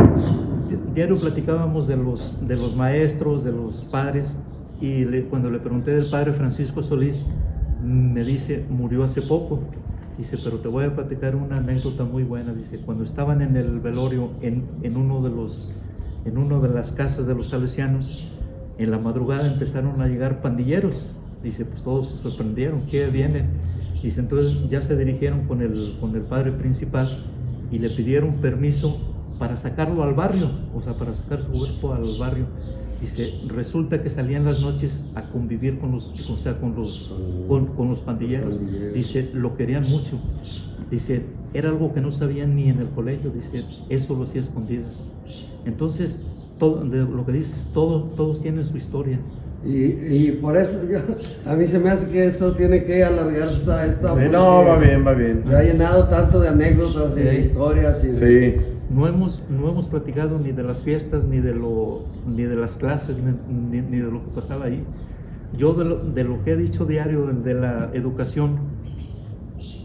Diario platicábamos de los maestros, de los padres, y cuando le pregunté del padre Francisco Solís, me dice: murió hace poco. Dice: pero te voy a platicar una anécdota muy buena. Dice: cuando estaban en el velorio en uno de las casas de los salesianos, en la madrugada empezaron a llegar pandilleros. Dice: pues todos se sorprendieron, ¿qué vienen? Dice: entonces ya se dirigieron con el padre principal y le pidieron permiso para sacarlo al barrio, o sea, para sacar su cuerpo al barrio. Dice: resulta que salían las noches a convivir con los pandilleros. Dice: lo querían mucho. Dice: era algo que no sabían ni en el colegio. Dice: eso lo hacía escondidas. Entonces, todo, de lo que dices, todos tienen su historia. Y por eso a mí se me hace que esto tiene que alargarse esta No, va bien. Me ha llenado tanto de anécdotas y de historias. No hemos platicado ni de las fiestas, ni de las clases, ni de lo que pasaba ahí. Yo de lo que he dicho diario, de la educación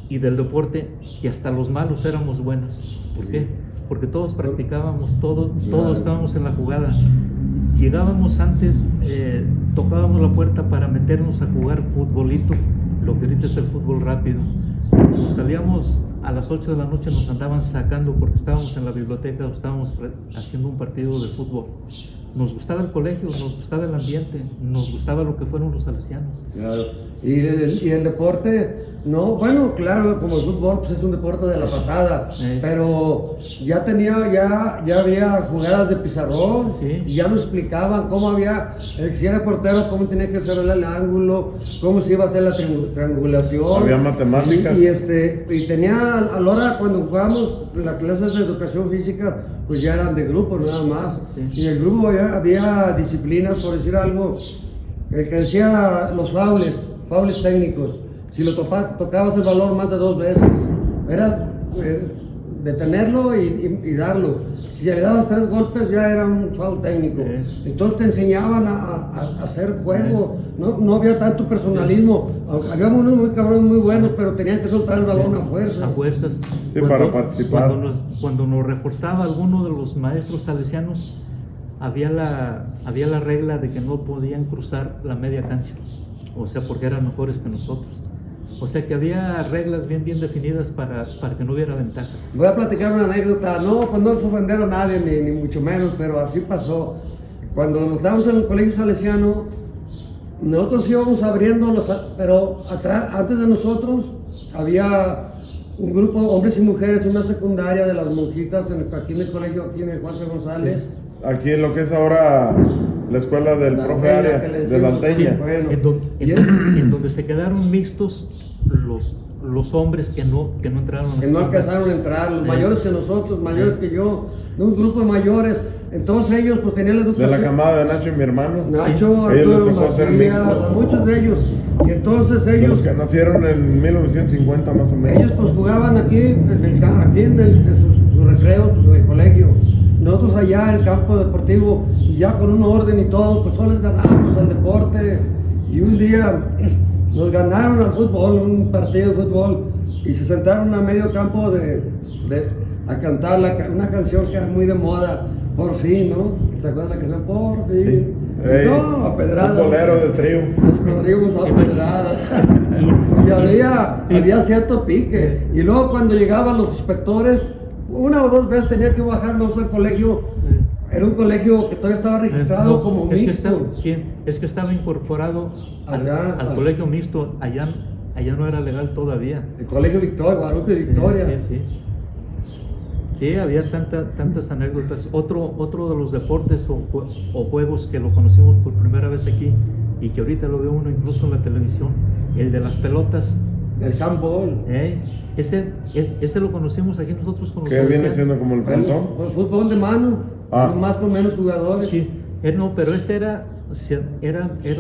y del deporte, y hasta los malos éramos buenos. ¿Por qué? Porque todos practicábamos, todos estábamos en la jugada. Llegábamos antes, tocábamos la puerta para meternos a jugar futbolito, lo que ahorita es el fútbol rápido. Nos salíamos a las 8 de la noche, nos andaban sacando porque estábamos en la biblioteca o estábamos haciendo un partido de fútbol. Nos gustaba el colegio, nos gustaba el ambiente, nos gustaba lo que fueron los salesianos. Claro. Y el deporte, no, bueno, claro, como el fútbol, pues es un deporte de la patada, pero ya había jugadas de pizarrón, y ya nos explicaban cómo había, si era portero, cómo tenía que hacer el ángulo, cómo se iba a hacer la triangulación. Había matemáticas. Y tenía, a la hora cuando jugábamos las clases de educación física, pues ya eran de grupo nada más. Y en el grupo había disciplinas, por decir algo, que decía los faules técnicos. si lo tocabas el balón más de 2 veces, era detenerlo y darlo. Si le dabas 3 golpes ya era un foul técnico. Entonces te enseñaban a hacer juego, no había tanto personalismo. Había unos muy cabrones muy buenos, pero tenían que soltar el balón a fuerzas. A fuerzas. Sí, para participar. Cuando nos reforzaba alguno de los maestros salesianos, había la regla de que no podían cruzar la media cancha, o sea, porque eran mejores que nosotros. O sea que había reglas bien definidas para que no hubiera ventajas. Voy a platicar una anécdota, pues no es ofender a nadie, ni mucho menos, pero así pasó. Cuando nos estábamos en el colegio salesiano, nosotros íbamos abriendo pero atrás, antes de nosotros, había un grupo de hombres y mujeres, una secundaria de las monjitas, aquí en el colegio, aquí en el Juan C. González. Sí. Aquí en lo que es ahora la escuela del profe Arias, de la Alteña. Sí, bueno. en donde se quedaron mixtos los hombres que no entraron a la Que no escuela. alcanzaron a entrar, los mayores que nosotros, mayores que yo, de un grupo de mayores. Entonces ellos pues tenían la educación. De la camada de Nacho y mi hermano. Nacho, Ellos Arturo, les tocó ser Macías, mixtos. muchos de ellos. Y entonces De los ellos, que nacieron en 1950 más o menos. ellos pues jugaban aquí en su recreo, pues, en el colegio. Nosotros allá en el campo deportivo, y ya con un orden y todo, pues solo les ganábamos al deporte. Y un día nos ganaron al fútbol, un partido de fútbol, y se sentaron a medio campo a cantar una canción que es muy de moda, Por Fin, ¿no? ¿Se acuerdan la canción? Por Fin. Sí. Y Ey, no, a pedradas. un bolero de trío. Nos corrimos a pedradas. Y había cierto pique. Y luego cuando llegaban los inspectores, 1 o 2 veces tenía que bajarnos al colegio. Era un colegio que todavía estaba registrado como mixto. Es que estaba incorporado al colegio mixto, allá no era legal todavía. El colegio Victoria, Guadalupe Victoria. Sí, había tantas anécdotas. Otro de los deportes o juegos que lo conocimos por primera vez aquí y que ahorita lo ve uno incluso en la televisión, el de las pelotas. El handball. Ese lo conocimos aquí nosotros con los Que viene salesianos. siendo como el frontón. El fútbol de mano, más o menos jugadores. Sí, no, pero ese era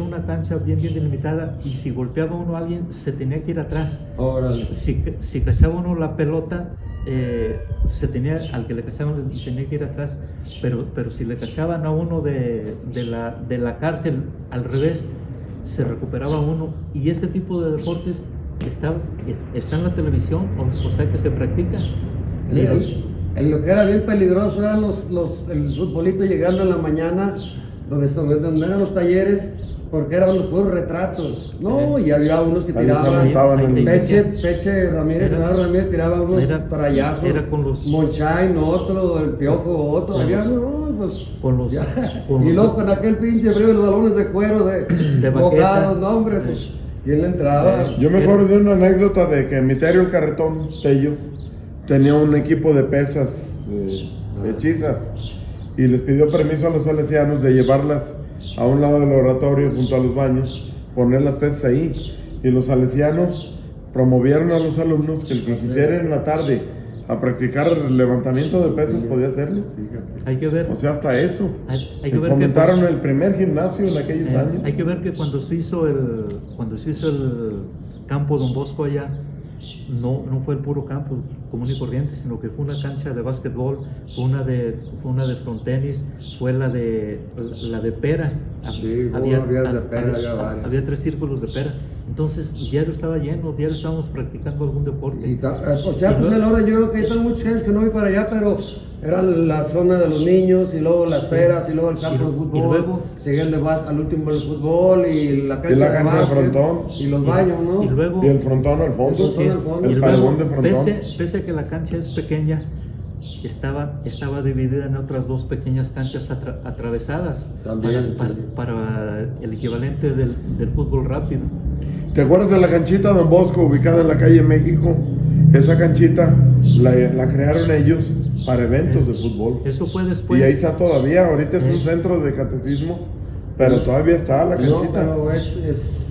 una cancha bien delimitada y si golpeaba uno a alguien se tenía que ir atrás. Órale. Si cachaba uno la pelota, al que le cachaban le tenía que ir atrás, pero si le cachaban a uno de la cárcel al revés, se recuperaba uno. Y ese tipo de deportes está en la televisión, o sea que se practica. Lo que era bien peligroso eran el futbolito llegando en la mañana, donde eran los talleres, porque eran los puros retratos. No, y había unos que Ahí se tiraban. montaban en el- Peche Ramírez, Leonardo Ramírez tiraba unos trayazos. Era con los- Monchain, otro, el Piojo, otro. Con Había, los- no, pues. con los- ya. con Y los- luego con aquel pinche frío, los balones de cuero De mojados, baqueta. no, hombre, pues. ¿Quién le entraba? Yo me acuerdo de una anécdota de que Miterio el Carretón Tello tenía un equipo de pesas hechizas y les pidió permiso a los salesianos de llevarlas a un lado del oratorio junto a los baños, poner las pesas ahí, y los salesianos promovieron a los alumnos que el que quisiera en la tarde a practicar levantamiento de pesas podía hacerlo. Hay que ver. O sea, hasta eso. Hay que ver que fomentaron el primer gimnasio en aquellos años. Hay que ver que cuando se hizo el campo Don Bosco allá, no fue el puro campo común y corriente, sino que fue una cancha de básquetbol, fue una de frontenis, fue la de pera. Sí, había de pera, había varias. Había 3 círculos de pera. Entonces, diario estaba lleno, diario estábamos practicando algún deporte. O sea, pues el orden, yo creo que hay muchos años que no voy para allá, pero era la zona de los niños, y luego las peras, y luego el campo de fútbol, y luego seguía el de al último el fútbol, y la cancha, la cancha de básquet, frontón. y los baños, ¿no? Y luego, Y el frontón al fondo, El frontón al fondo. y el luego, jalón de frontón. pese a que la cancha es pequeña, estaba dividida en otras 2 pequeñas canchas atravesadas También, para el equivalente del fútbol rápido. ¿Te acuerdas de la canchita Don Bosco ubicada en la calle México? Esa canchita la crearon ellos para eventos de fútbol. Eso fue después. Y ahí está todavía, ahorita es un centro de catecismo, pero todavía está la No, canchita. pero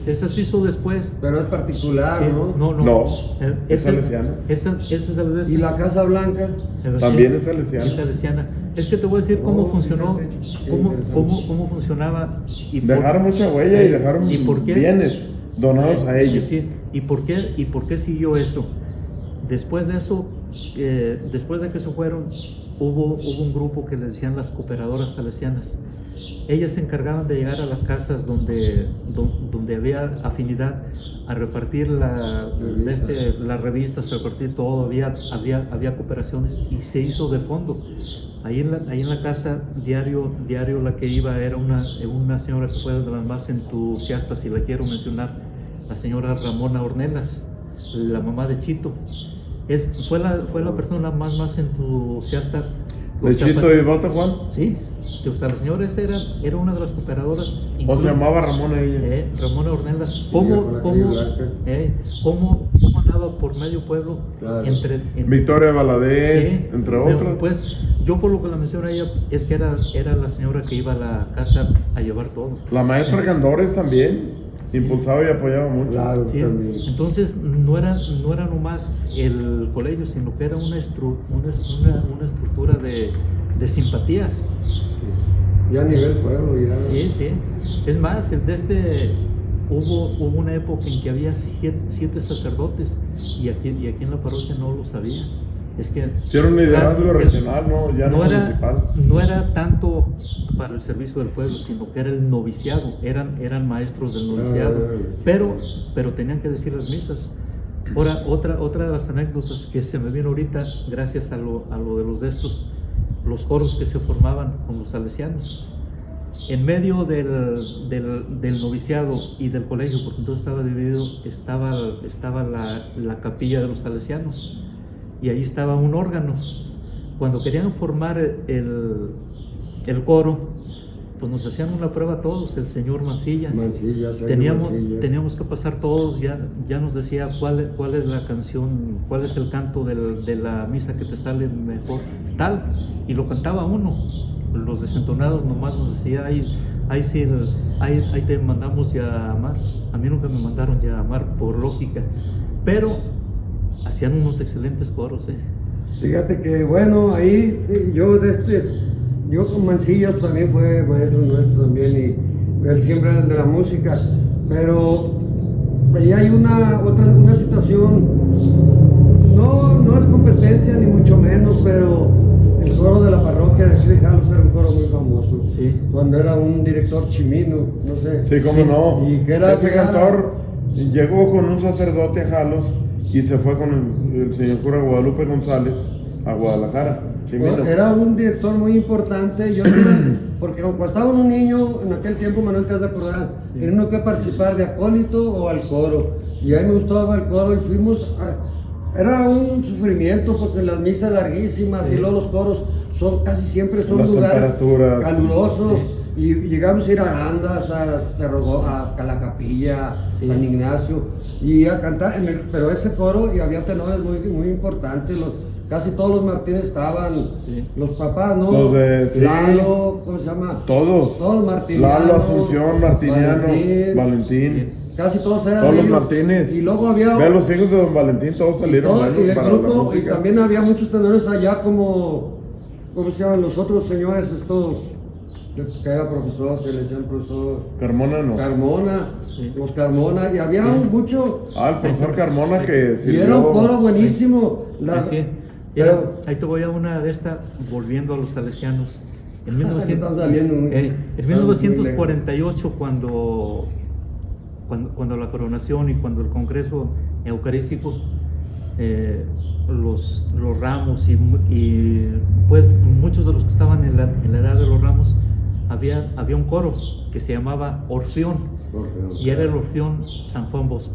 Esa se hizo después. pero es particular, Sí, ¿no? No, es Esa salesiana. Esa es la Y la Casa Blanca, También es salesiana. Es salesiana. Es que te voy a decir cómo Oh, funcionó, fíjate, cómo funcionaba. Dejaron mucha huella y dejaron ¿Y por qué? bienes donados a ellos. Sí, ¿Y por qué siguió eso? Después de eso, después de que se fueron, hubo un grupo que le decían las cooperadoras salesianas. Ellas se encargaban de llegar a las casas donde había afinidad, a repartir las revistas, a repartir todo, había cooperaciones, y se hizo de fondo. Ahí en la casa, diario la que iba era una señora que fue de las más entusiastas, y la quiero mencionar, la señora Ramona Ornelas, la mamá de Chito. Fue la persona más entusiasta. ¿De Chito y Bota, Juan? Sí, o sea, la señora esa era una de las cooperadoras. ¿O se llamaba Ramona ella? Ramona Ornelas. Sí, ¿Cómo andaba por medio pueblo? Claro. Victoria Valadez, Sí, entre otros. Pues yo por lo que la menciono a ella es que era la señora que iba a la casa a llevar todo. La maestra Gandores también impulsaba y apoyaba mucho. Claro, Sí, también. entonces no era nomás el colegio, sino que era una estructura de simpatías. Ya a nivel pueblo, ya. Sí. Es más, hubo una época en que había siete sacerdotes, y aquí en la parroquia no lo sabía. Es que Sí, era un liderazgo regional, ya no municipal. No era tanto para el servicio del pueblo, sino que era el noviciado, eran maestros del noviciado, pero tenían que decir las misas. Ahora, otra de las anécdotas que se me vino ahorita, gracias a lo de los coros que se formaban con los salesianos. En medio del noviciado y del colegio, porque entonces estaba dividido, estaba la capilla de los salesianos, y ahí estaba un órgano. Cuando querían formar el coro, pues nos hacían una prueba todos, el señor Mancilla. Teníamos que pasar todos, ya nos decía cuál es la canción, cuál es el canto de la misa que te sale mejor, tal, y lo cantaba uno. Los desentonados nomás nos decía, ahí te mandamos ya a amar. A mí nunca me mandaron ya a amar, por lógica, pero hacían unos excelentes coros. Fíjate que bueno, ahí yo con Mancillas también fue maestro nuestro también, y él siempre era de la música, pero ahí hay una situación, no es competencia ni mucho menos, pero el coro de la parroquia de aquí de Jalos era un coro muy famoso. Sí. Cuando era un director Chimino, no sé. Sí, cómo no. Y que era ese cantor llegó con un sacerdote a Jalos y se fue con el señor cura Guadalupe González a Guadalajara. Chimino. Era un director muy importante, porque cuando estaba un niño, en aquel tiempo, Manuel, te has de acordar, tenía uno que participar de acólito o al coro, y a mí me gustaba el coro, y era un sufrimiento, porque las misas larguísimas, y luego los coros casi siempre son Las lugares temperaturas. calurosos, y llegamos a ir a Andas, a la Capilla, San Ignacio, y a cantar, pero ese coro, y había tenores muy, muy importantes, casi todos los Martínez estaban, los papás, ¿no? Los de Lalo, ¿cómo se llama? Todos Martiniano, Lalo, Asunción, Martiniano, Valentín. Casi todos eran Todos los ellos. Martínez. Y luego había Ve, los hijos de don Valentín todos salieron buenos y el para grupo, la y música. también había muchos tenores allá ¿cómo se llaman los otros señores estos? Que era profesor, que le decían profesor Carmona no. Carmona, Sí. los Carmona, y había mucho, El profesor Carmona que y era un coro buenísimo. Pero ahí te voy a una de esta, volviendo a los salesianos. En Están saliendo mucho. en Están 1948, cuando la coronación y cuando el Congreso Eucarístico, los ramos y pues muchos de los que estaban en la edad de los ramos, había un coro que se llamaba Orfeón, y era el Orfeón San Juan Bosco.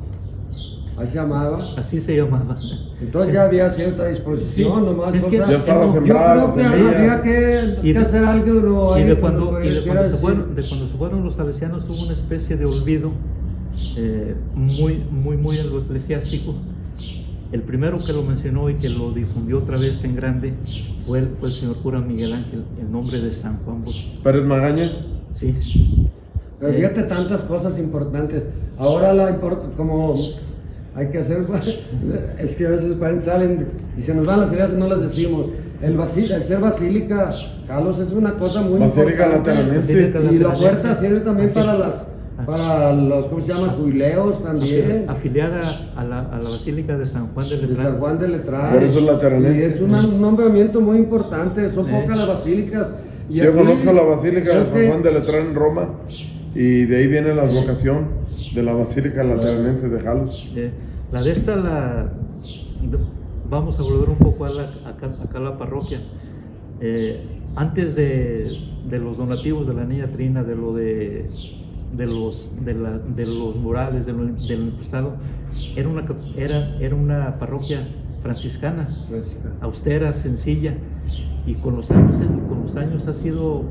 Ahí se llamaba. Así se llamaba. Entonces ya había cierta disposición, Sí, nomás. es que ya estaba yo sembrado, creo que semilla. había que hacer algo. Y de cuando se fueron los salesianos hubo una especie de olvido muy en lo eclesiástico. El primero que lo mencionó y que lo difundió otra vez en grande fue el señor cura Miguel Ángel, el nombre de San Juan Bosco. Pérez Magaña. Sí. Pero fíjate tantas cosas importantes. Ahora como hay que hacer, es que a veces salen y se nos van las ideas y no las decimos. El ser basílica, Carlos, es una cosa muy Basílica importante. Lateranense. Y la fuerza sirve también para para los, ¿cómo se llama? Jubileos también. Afiliada a la Basílica de San Juan de De Letrán. San Juan de Letrán. Por eso es lateranense. Y es un nombramiento muy importante, son pocas las basílicas. Y Yo aquí, conozco la Basílica de creo San que- Juan de Letrán en Roma y de ahí viene la advocación de la Basílica Lateranense de Jalos. La de esta, vamos a volver un poco acá a la parroquia. Antes de los donativos de la Niña Trina, de los murales, del incrustado, era una parroquia franciscana, austera, sencilla, y con los años ha sido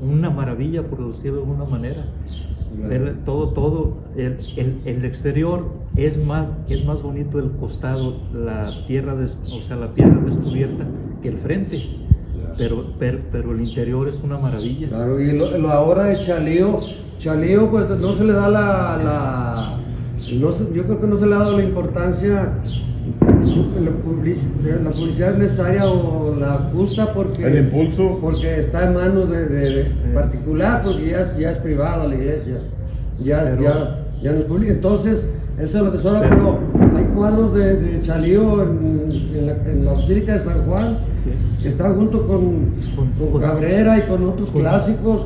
una maravilla, por decirlo de alguna manera. Ver todo el exterior es más bonito, el costado, la piedra descubierta, que el frente, pero el interior es una maravilla. Claro, y lo ahora de Chalío pues no se le da yo creo que no se le ha dado la importancia, la publicidad necesaria o la justa, porque El impulso. porque está en manos de particular, porque ya es privada la iglesia, ya no es pública. Entonces eso es lo tesoro, pero hay cuadros de Chalío en la Basílica de San Juan, Sí. que están junto con Cabrera y con otros clásicos,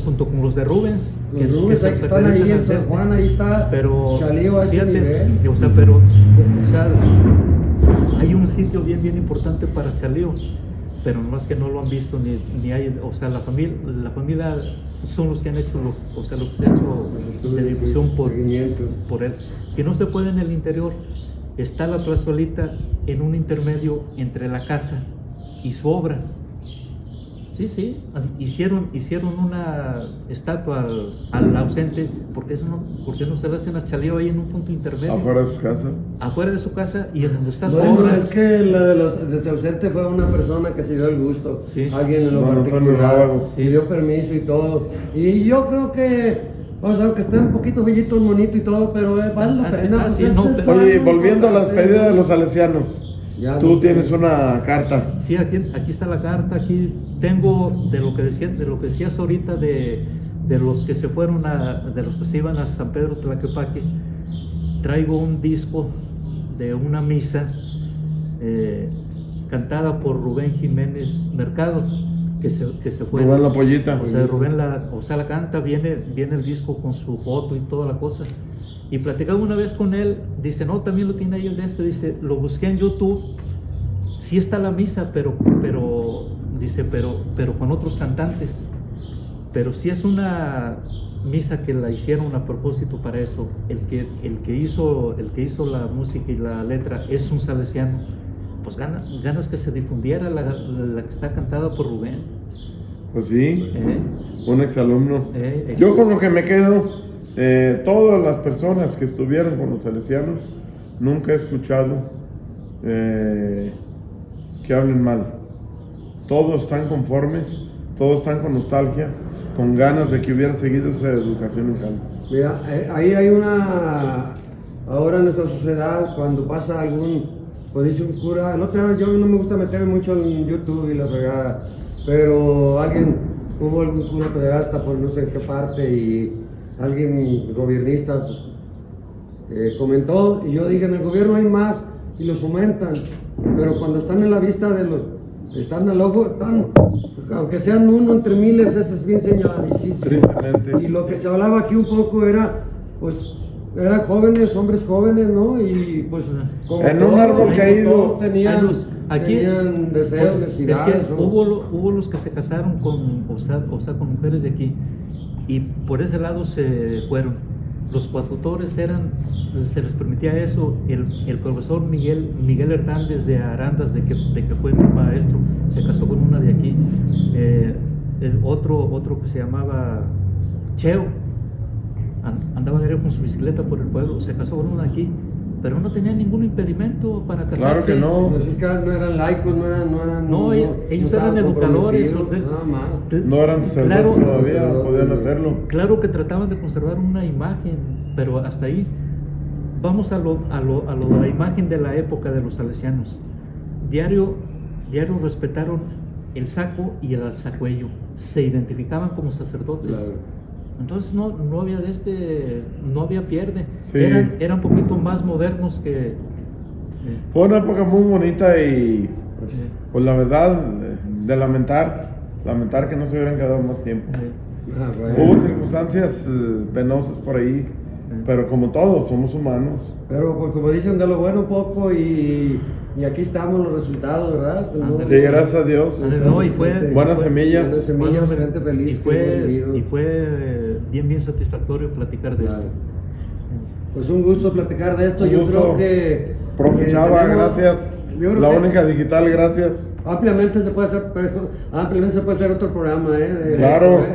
junto con los de Rubens, los Rubens, que están ahí en San Juan, ahí está pero Chalío a ese fíjate, nivel. Hay un sitio bien importante para Chalío, pero nomás que no lo han visto ni hay, la familia son los que han hecho lo que se ha hecho de difusión Seguimiento. por él. Si no se puede en el interior, está la plazolita en un intermedio entre la casa y su obra. Sí, hicieron una estatua al ausente, porque no se le hacen a Chalío ahí en un punto intermedio, Afuera de su casa. afuera de su casa, y en donde está su Bueno, obra. es que la de su ausente fue una persona que se dio el gusto, Sí. alguien en lo Don Antonio particular, Rábago. y dio permiso y todo. Y yo creo que, aunque esté un poquito bellito, bonito y todo, pero vale la pena. sí, pues, no, es pero- Oye, algo volviendo a la importante. despedida de los salesianos, Ya tú no sé. tienes una carta. Sí, aquí está la carta. Aquí tengo de lo que decías ahorita de los que se fueron de los que se iban a San Pedro Tlaquepaque. Traigo un disco de una misa cantada por Rubén Jiménez Mercado, que se fue. Rubén la Pollita. Rubén la canta, viene el disco con su foto y toda la cosa. Y platicaba una vez con él, dice, no, también lo tiene ahí el de dice, lo busqué en YouTube, sí está la misa, pero con otros cantantes. Pero sí es una misa que la hicieron a propósito para eso. El que hizo la música y la letra es un salesiano. Pues ganas que se difundiera la que está cantada por Rubén. Pues sí, ¿Eh? un exalumno. Yo con lo que me quedo, todas las personas que estuvieron con los salesianos, nunca he escuchado que hablen mal. Todos están conformes, todos están con nostalgia, con ganas de que hubiera seguido esa educación en canto. Mira, ahí hay ahora en nuestra sociedad, cuando pasa pues dice un cura, yo no me gusta meterme mucho en YouTube y la fregada, pero hubo algún cura pederasta por no sé en qué parte y alguien gobiernista comentó, y yo dije, en el gobierno hay más y los fomentan, pero cuando están en la vista están al ojo, aunque sean uno entre miles, eso es bien señaladísimo. Tristemente. Y lo que se hablaba aquí un poco eran jóvenes, hombres jóvenes, ¿no? Y pues como En un árbol caído. todos tenían deseos, es necesidades. que hubo los que se casaron con mujeres de aquí, y por ese lado se fueron. Los coadjutores se les permitía eso. El profesor Miguel Hernández de Arandas, de que fue mi maestro, se casó con una de aquí. El otro que se llamaba Cheo, andaba con su bicicleta por el pueblo, se casó con una de aquí, pero no tenía ningún impedimento para casarse. Claro que no. Pues es que no eran laicos, no eran. No, ellos eran estaban educadores. comprometidos, nada más. No eran sacerdotes Claro, todavía, podían hacerlo. Claro que trataban de conservar una imagen, pero hasta ahí. Vamos a lo de la imagen de la época de los salesianos. Diario respetaron el saco y el alzacuello. Se identificaban como sacerdotes. Claro. Entonces no había no había pierde. Sí. Eran un poquito más modernos que... Fue una época muy bonita y pues la verdad, de lamentar que no se hubieran quedado más tiempo. Ah, Hubo bueno. circunstancias penosas por ahí, pero como todos, somos humanos. Pero pues como dicen, de lo bueno poco y aquí estamos los resultados, ¿verdad? Pues, ¿no? Sí, gracias a Dios. No, y fue... Buenas semillas. Buenas semillas, gente feliz. Y que hemos fue, vivido. y fue bien satisfactorio platicar de Claro. esto. Pues un gusto platicar de esto. Un Yo gusto. creo que... Profe que Chava, tenemos- gracias. yo creo La que única digital, gracias. ampliamente se puede hacer otro programa, de Claro. esto,